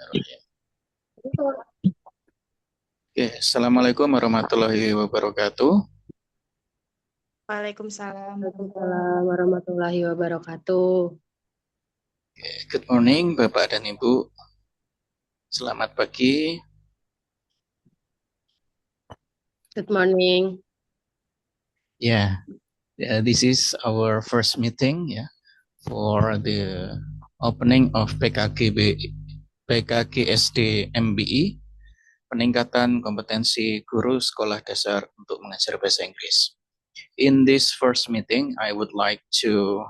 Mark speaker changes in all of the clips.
Speaker 1: Bismillahirrahmanirrahim. Oke, Assalamualaikum warahmatullahi wabarakatuh.
Speaker 2: Waalaikumsalam.
Speaker 3: Waalaikumsalam warahmatullahi wabarakatuh.
Speaker 1: Oke, good morning Bapak dan Ibu. Selamat pagi.
Speaker 3: Good morning.
Speaker 1: Ya, this is our first meeting ya for the opening of PKG SD MBI, peningkatan kompetensi guru sekolah dasar untuk mengajar bahasa Inggris. In this first meeting, I would like to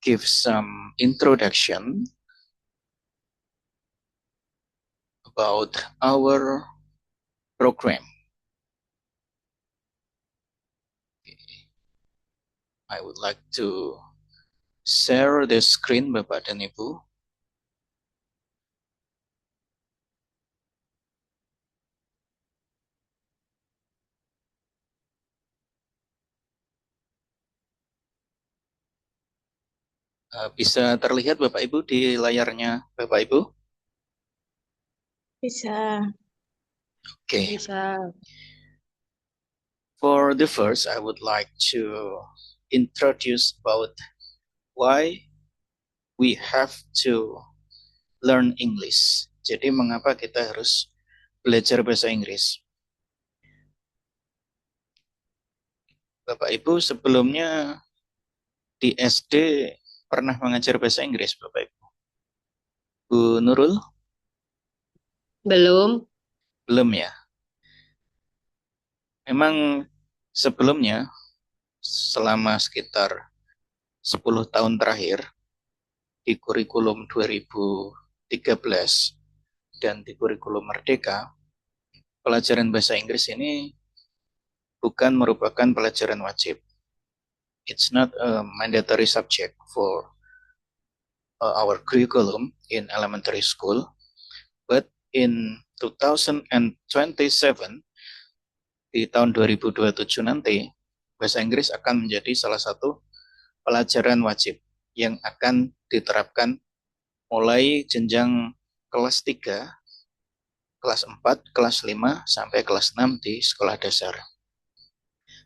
Speaker 1: give some introduction about our program. I would like to share the screen Bapak dan Ibu. Bisa terlihat Bapak Ibu di layarnya Bapak Ibu?
Speaker 2: Bisa.
Speaker 1: Oke.
Speaker 3: Bisa.
Speaker 1: For the first, I would like to introduce about why we have to learn English. Jadi mengapa kita harus belajar bahasa Inggris? Bapak Ibu sebelumnya di SD pernah mengajar bahasa Inggris Bapak Ibu? Bu Nurul?
Speaker 3: Belum?
Speaker 1: Belum ya? Memang sebelumnya selama sekitar 10 tahun terakhir di kurikulum 2013 dan di kurikulum Merdeka, pelajaran bahasa Inggris ini bukan merupakan pelajaran wajib. It's not a mandatory subject for our curriculum in elementary school, but in 2027, di tahun 2027 nanti, bahasa Inggris akan menjadi salah satu pelajaran wajib yang akan diterapkan mulai jenjang kelas 3, kelas 4, kelas 5, sampai kelas 6 di sekolah dasar.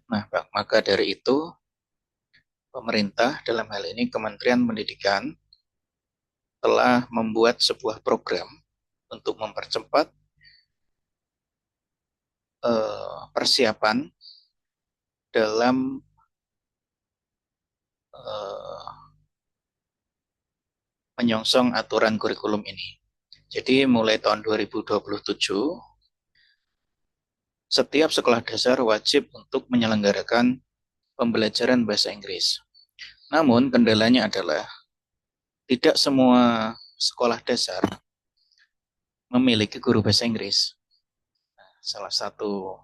Speaker 1: Nah, maka dari itu, pemerintah dalam hal ini Kementerian Pendidikan telah membuat sebuah program untuk mempercepat persiapan dalam menyongsong aturan kurikulum ini. Jadi mulai tahun 2027, setiap sekolah dasar wajib untuk menyelenggarakan pembelajaran bahasa Inggris. Namun kendalanya adalah tidak semua sekolah dasar memiliki guru bahasa Inggris. Salah satu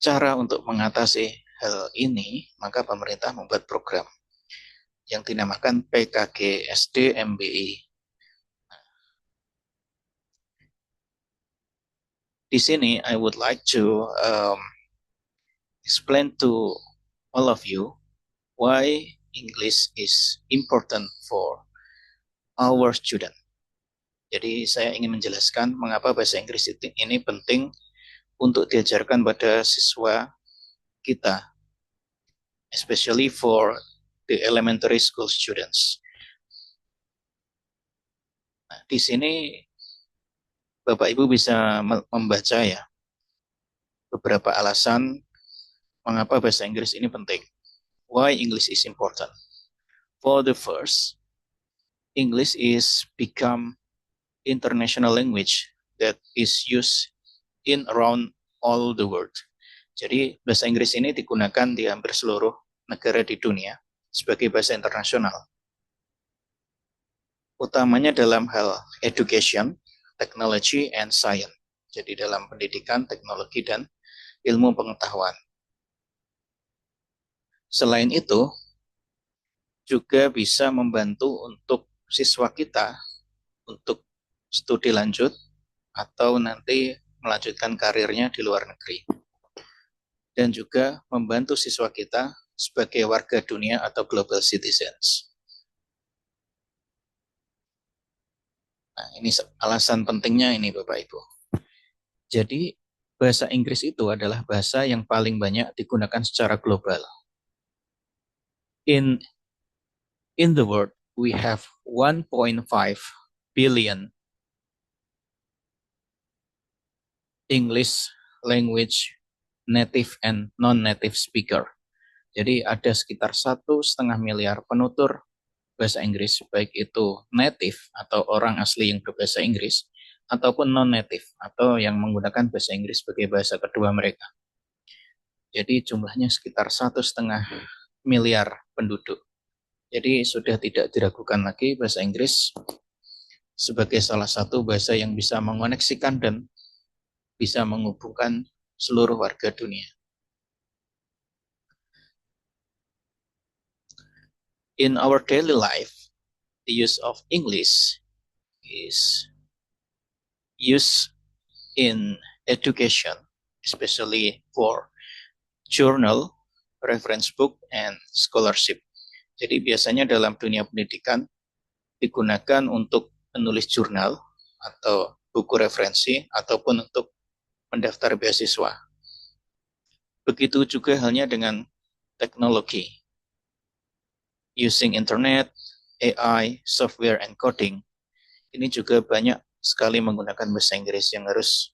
Speaker 1: cara untuk mengatasi hal ini, maka pemerintah membuat program yang dinamakan PKG SD MBI. Di sini, I would like to explain to all of you why English is important for our student. Jadi saya ingin menjelaskan mengapa bahasa Inggris ini penting untuk diajarkan pada siswa kita, especially for the elementary school students. Nah, di sini Bapak Ibu bisa membaca ya beberapa alasan mengapa bahasa Inggris ini penting. Why English is important? For the first, English is become international language that is used in around all the world. Jadi bahasa Inggris ini digunakan di hampir seluruh negara di dunia sebagai bahasa internasional. Utamanya dalam hal education, technology, and science. Jadi dalam pendidikan, teknologi, dan ilmu pengetahuan. Selain itu, juga bisa membantu untuk siswa kita untuk studi lanjut atau nanti melanjutkan karirnya di luar negeri. Dan juga membantu siswa kita sebagai warga dunia atau global citizens. Nah, ini alasan pentingnya ini Bapak Ibu. Jadi bahasa Inggris itu adalah bahasa yang paling banyak digunakan secara global. In the world, we have 1.5 billion English language native and non-native speaker. Jadi ada sekitar 1,5 miliar penutur bahasa Inggris, baik itu native atau orang asli yang berbahasa Inggris, ataupun non-native atau yang menggunakan bahasa Inggris sebagai bahasa kedua mereka. Jadi jumlahnya sekitar 1,5 miliar penduduk. Jadi sudah tidak diragukan lagi bahasa Inggris sebagai salah satu bahasa yang bisa mengoneksikan dan bisa menghubungkan seluruh warga dunia. In our daily life, the use of English is used in education, especially for journal, reference book, and scholarship. Jadi biasanya dalam dunia pendidikan digunakan untuk menulis jurnal atau buku referensi ataupun untuk mendaftar beasiswa. Begitu juga halnya dengan teknologi. Using internet, AI, software, and coding, ini juga banyak sekali menggunakan bahasa Inggris yang harus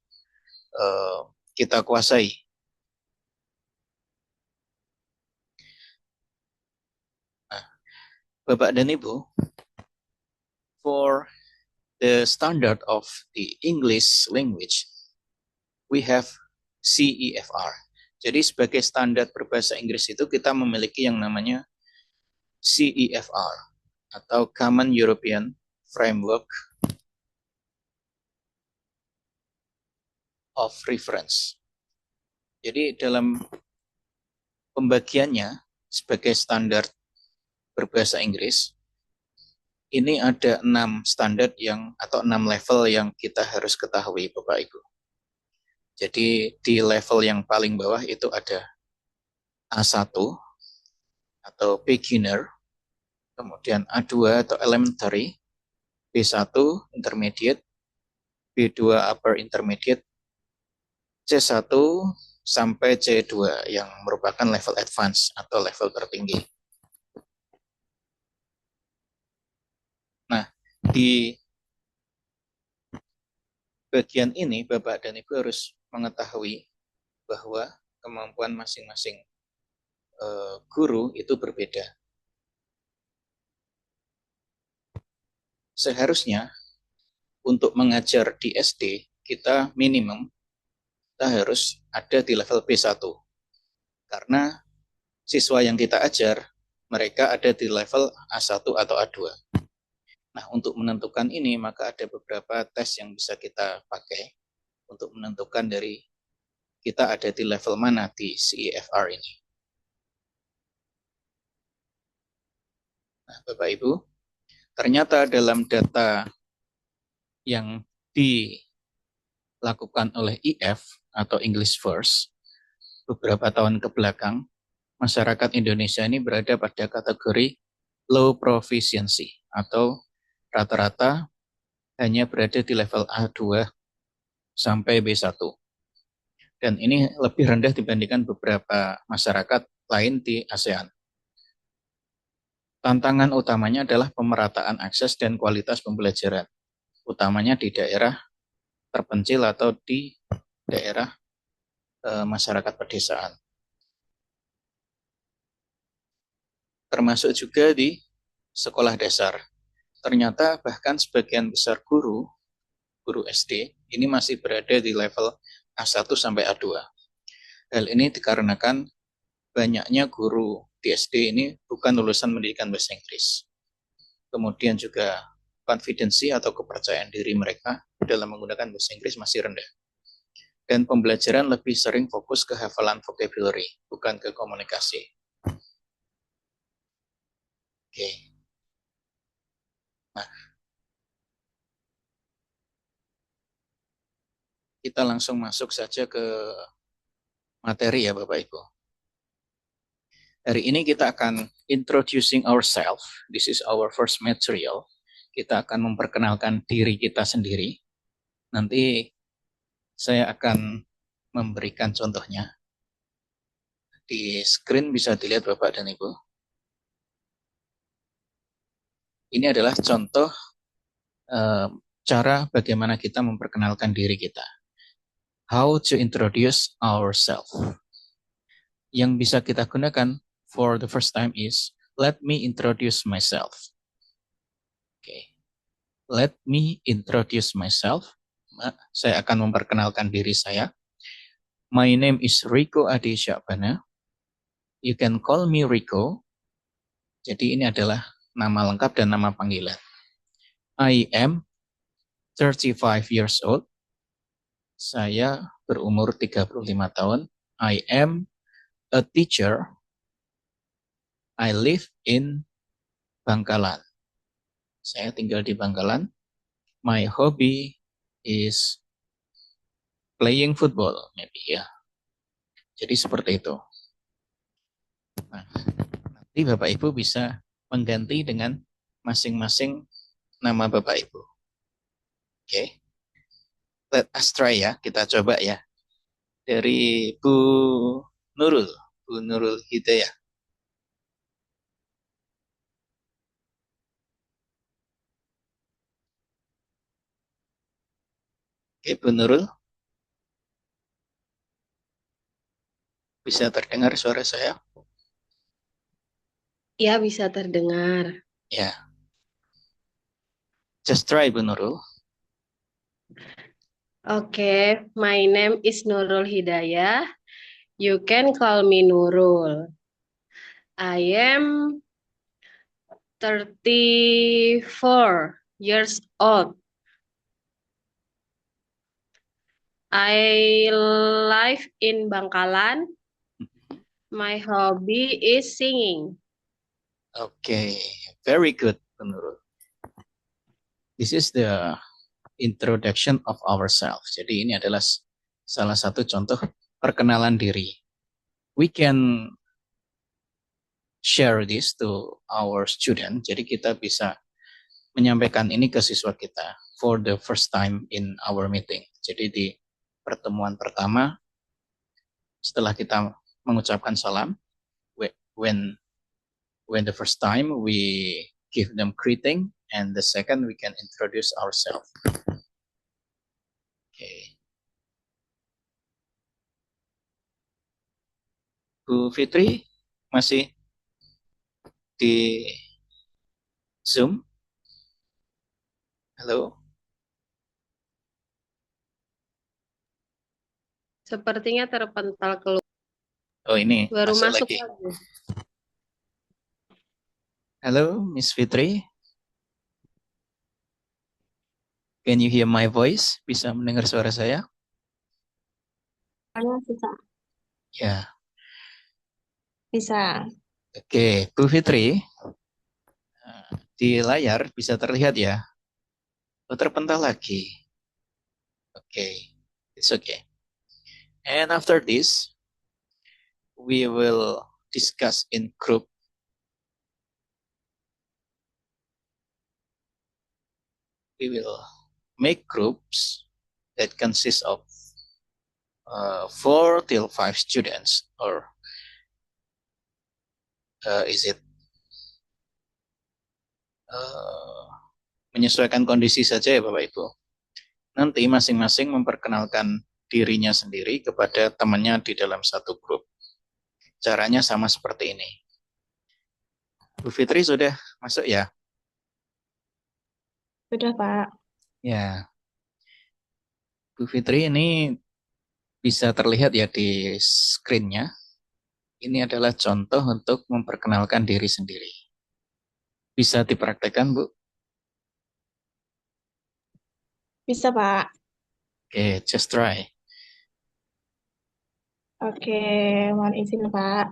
Speaker 1: kita kuasai. Nah, Bapak dan Ibu, for the standard of the English language, we have CEFR. Jadi sebagai standar berbahasa Inggris itu kita memiliki yang namanya CEFR atau Common European Framework of Reference. Jadi dalam pembagiannya sebagai standar berbahasa Inggris, ini ada 6 standar atau 6 level yang kita harus ketahui Bapak Ibu. Jadi di level yang paling bawah itu ada A1 atau beginner, kemudian A2 atau elementary, B1 intermediate, B2 upper intermediate, C1 sampai C2 yang merupakan level advance atau level tertinggi. Nah, di bagian ini Bapak dan Ibu harus mengetahui bahwa kemampuan masing-masing guru itu berbeda. Seharusnya untuk mengajar di SD, kita minimum kita harus ada di level B1. Karena siswa yang kita ajar, mereka ada di level A1 atau A2. Nah, untuk menentukan ini, maka ada beberapa tes yang bisa kita pakai untuk menentukan dari kita ada di level mana di CEFR ini. Nah, Bapak Ibu, ternyata dalam data yang dilakukan oleh IF atau English First, beberapa tahun ke belakang, masyarakat Indonesia ini berada pada kategori low proficiency atau rata-rata hanya berada di level A2 sampai B1. Dan ini lebih rendah dibandingkan beberapa masyarakat lain di ASEAN. Tantangan utamanya adalah pemerataan akses dan kualitas pembelajaran, utamanya di daerah terpencil atau di daerah masyarakat pedesaan. Termasuk juga di sekolah dasar. Ternyata bahkan sebagian besar guru SD ini masih berada di level A1 sampai A2. Hal ini dikarenakan banyaknya guru di SD ini bukan lulusan pendidikan bahasa Inggris. Kemudian juga konfidensi atau kepercayaan diri mereka dalam menggunakan bahasa Inggris masih rendah. Dan pembelajaran lebih sering fokus ke hafalan vocabulary, bukan ke komunikasi. Oke. Nah, kita langsung masuk saja ke materi ya Bapak Ibu. Hari ini kita akan introducing ourselves. This is our first material. kita akan memperkenalkan diri kita sendiri. Nanti saya akan memberikan contohnya. Di screen bisa dilihat Bapak dan Ibu. Ini adalah contoh cara bagaimana kita memperkenalkan diri kita. How to introduce ourselves. Yang bisa kita gunakan for the first time is, let me introduce myself. Okay. Let me introduce myself. Saya akan memperkenalkan diri saya. My name is Rico Adi Syakbana. You can call me Rico. Jadi ini adalah nama lengkap dan nama panggilan. I am 35 years old. Saya berumur 35 tahun. I am a teacher. I live in Bangkalan. Saya tinggal di Bangkalan. My hobby is playing football, maybe ya. Jadi seperti itu. Nah, nanti Bapak Ibu bisa mengganti dengan masing-masing nama Bapak Ibu. Oke. Let us try ya, kita coba ya. Dari Bu Nurul, Bu Nurul Hidayah. Oke, Bu Nurul. Bisa terdengar suara saya?
Speaker 3: Ya, bisa terdengar.
Speaker 1: Ya. Just try, Bu Nurul.
Speaker 3: Oke, my name is Nurul Hidayah. You can call me Nurul. I am 34 years old. I live in Bangkalan. My hobby is singing.
Speaker 1: Oke, very good, Bu Nurul. This is the introduction of ourselves. Jadi ini adalah salah satu contoh perkenalan diri. We can share this to our student. Jadi kita bisa menyampaikan ini ke siswa kita for the first time in our meeting. Jadi di pertemuan pertama setelah kita mengucapkan salam, when the first time we give them greeting, and the second we can introduce ourselves. Okay. Bu Fitri masih di Zoom? Halo?
Speaker 3: Sepertinya terpental keluar.
Speaker 1: Oh ini
Speaker 3: Baru
Speaker 1: masuk
Speaker 3: masuk
Speaker 1: lagi.
Speaker 3: lagi.
Speaker 1: Halo, Miss Fitri. Can you hear my voice? Bisa mendengar suara saya?
Speaker 3: Bisa.
Speaker 1: Ya.
Speaker 3: Bisa.
Speaker 1: Oke, Bu Fitri. Di layar bisa terlihat ya? Oh, terpental lagi. Oke, it's okay. And after this, we will discuss in group. We will make groups that consist of 4 till 5 students, or is it menyesuaikan kondisi saja ya Bapak Ibu. Nanti masing-masing memperkenalkan dirinya sendiri kepada temannya di dalam satu grup. Caranya sama seperti ini. Bu Fitri sudah masuk ya?
Speaker 3: Sudah, Pak.
Speaker 1: Ya. Bu Fitri ini bisa terlihat ya di screen-nya. Ini adalah contoh untuk memperkenalkan diri sendiri. Bisa dipraktekkan, Bu?
Speaker 3: Bisa, Pak.
Speaker 1: Oke, just try.
Speaker 3: Oke, mohon izin, Pak.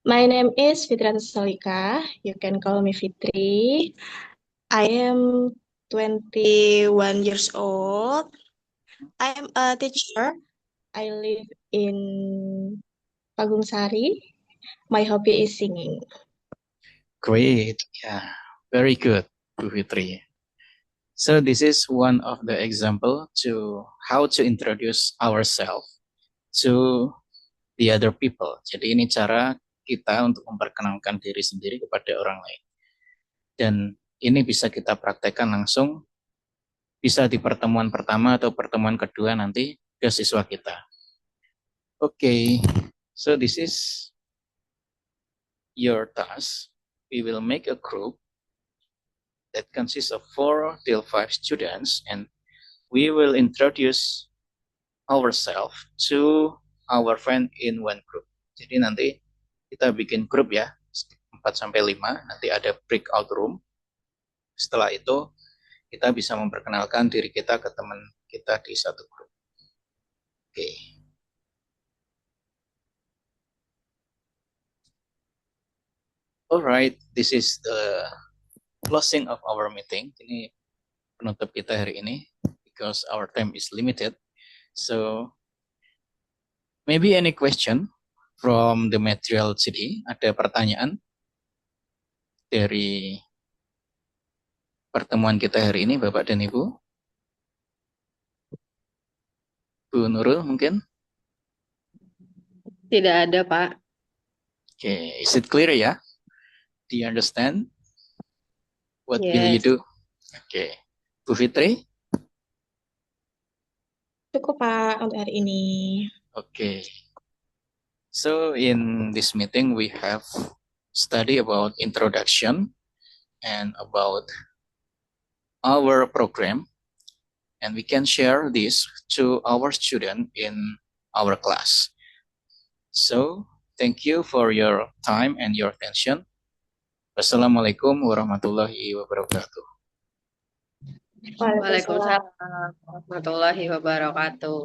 Speaker 3: My name is Fitriana Solika. You can call me Fitri. I am 21 years old. I am a teacher. I live in Pagung Sari. My hobby is singing.
Speaker 1: Great. Yeah, very good. Bu Fitri. So this is one of the example to how to introduce ourselves to the other people. Jadi ini cara kita untuk memperkenalkan diri sendiri kepada orang lain. Dan ini bisa kita praktekkan langsung, bisa di pertemuan pertama atau pertemuan kedua nanti ke siswa kita. Okay, so this is your task. We will make a group that consists of 4 till 5 students, and we will introduce ourselves to our friend in one group. Jadi nanti kita bikin grup ya, 4 sampai 5, nanti ada breakout room. Setelah itu kita bisa memperkenalkan diri kita ke teman kita di satu grup. Oke. Alright, this is the closing of our meeting. Ini penutup kita hari ini because our time is limited. So maybe any question from the material CD? Ada pertanyaan dari pertemuan kita hari ini, Bapak dan Ibu? Bu Nurul mungkin?
Speaker 2: Tidak ada, Pak.
Speaker 1: Okay, is it clear ya? Do you understand? What will you
Speaker 2: Yes.
Speaker 1: do? Okay, Bu Fitri?
Speaker 3: Cukup Pak untuk hari ini.
Speaker 1: Okay. So in this meeting we have study about introduction and about our program, and we can share this to our student in our class. So thank you for your time and your attention. Wassalamualaikum warahmatullahi wabarakatuh.
Speaker 3: Waalaikumsalam.
Speaker 2: Waalaikumsalam warahmatullahi wabarakatuh.